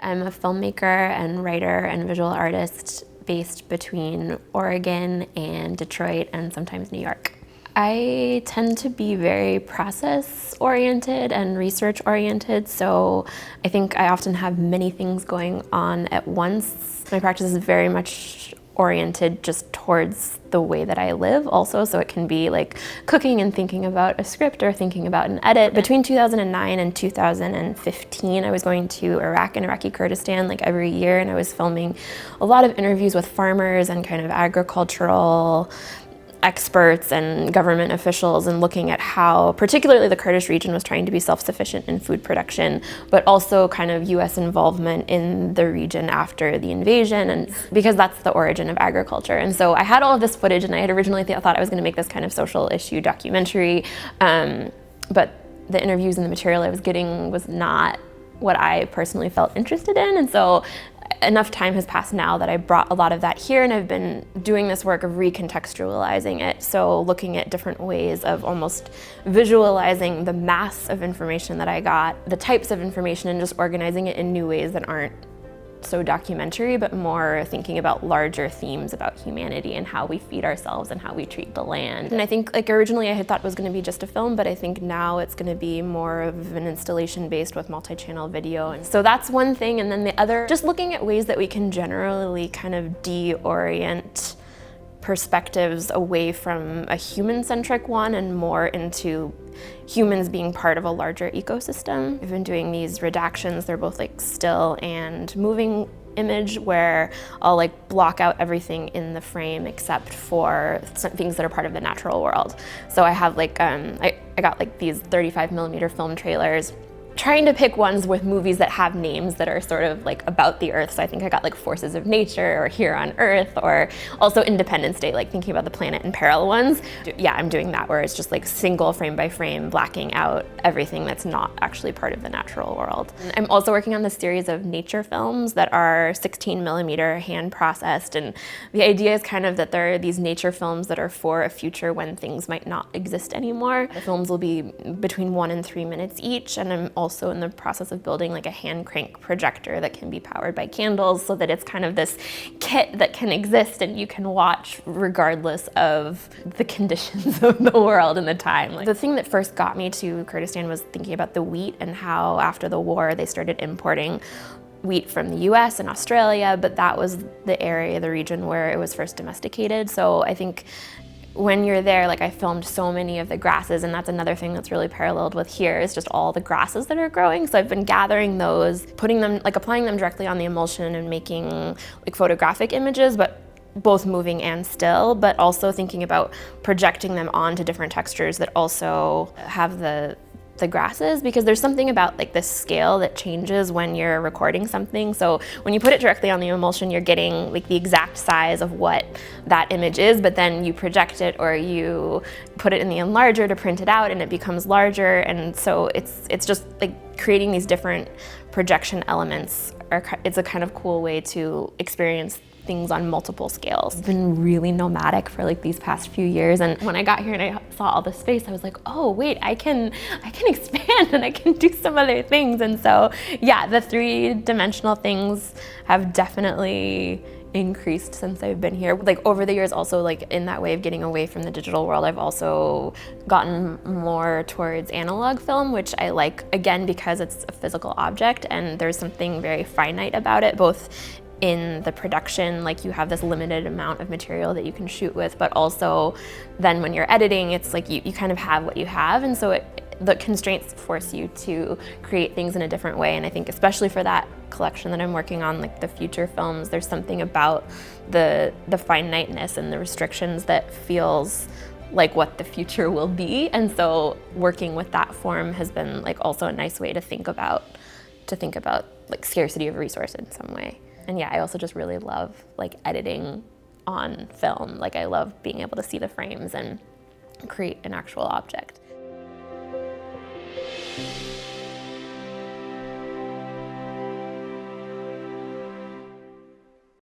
I'm a filmmaker and writer and visual artist based between Oregon and Detroit and sometimes New York. I tend to be very process-oriented and research-oriented, so I think I often have many things going on at once. My practice is very much oriented just towards the way that I live also, so it can be like cooking and thinking about a script or thinking about an edit. Between 2009 and 2015, I was going to Iraq and Iraqi Kurdistan like every year, and I was filming a lot of interviews with farmers and kind of agricultural experts and government officials, and looking at how particularly the Kurdish region was trying to be self-sufficient in food production, but also kind of US involvement in the region after the invasion, and because that's the origin of agriculture. And so I had all of this footage, and I had originally thought I was going to make this kind of social issue documentary, but the interviews and the material I was getting was not what I personally felt interested in. And so enough time has passed now that I brought a lot of that here, and I've been doing this work of recontextualizing it. So looking at different ways of almost visualizing the mass of information that I got, the types of information, and just organizing it in new ways that aren't so documentary, but more thinking about larger themes about humanity and how we feed ourselves and how we treat the land. And I think like originally I had thought it was going to be just a film, but I think now it's going to be more of an installation based with multi-channel video. And so that's one thing. And then the other, just looking at ways that we can generally kind of de-orient perspectives away from a human-centric one and more into humans being part of a larger ecosystem. I've been doing these redactions, they're both like still and moving image, where I'll like block out everything in the frame except for some things that are part of the natural world. So I have like, I got like these 35mm film trailers, trying to pick ones with movies that have names that are sort of like about the Earth. So I think I got like Forces of Nature or Here on Earth, or also Independence Day, like thinking about the planet in peril ones. Yeah, I'm doing that where it's just like single frame by frame, blacking out everything that's not actually part of the natural world. And I'm also working on this series of nature films that are 16mm hand processed. And the idea is kind of that there are these nature films that are for a future when things might not exist anymore. The films will be between 1 and 3 minutes each, and I'm also in the process of building like a hand crank projector that can be powered by candles, so that it's kind of this kit that can exist and you can watch regardless of the conditions of the world and the time. Like, the thing that first got me to Kurdistan was thinking about the wheat and how after the war they started importing wheat from the US and Australia, but that was the area, the region where it was first domesticated. So I think when you're there, like I filmed so many of the grasses, and that's another thing that's really paralleled with here is just all the grasses that are growing. So I've been gathering those, putting them, like applying them directly on the emulsion and making like photographic images, but both moving and still, but also thinking about projecting them onto different textures that also have the grasses, because there's something about like this scale that changes when you're recording something. So when you put it directly on the emulsion, you're getting like the exact size of what that image is, but then you project it or you put it in the enlarger to print it out and it becomes larger. And so it's just like creating these different projection elements it's a kind of cool way to experience things on multiple scales. I've been really nomadic for like these past few years, and when I got here and I saw all the space, I was like, oh wait, I can expand and I can do some other things. And so yeah, the 3-dimensional things have definitely increased since I've been here. Like over the years also, like in that way of getting away from the digital world, I've also gotten more towards analog film, which I like, again, because it's a physical object and there's something very finite about it, both in the production, like you have this limited amount of material that you can shoot with, but also then when you're editing, it's like you kind of have what you have, and so the constraints force you to create things in a different way. And I think especially for that collection that I'm working on, like the future films, there's something about the finiteness and the restrictions that feels like what the future will be. And so working with that form has been like also a nice way to think about like scarcity of resource in some way. And yeah, I also just really love like editing on film. Like I love being able to see the frames and create an actual object.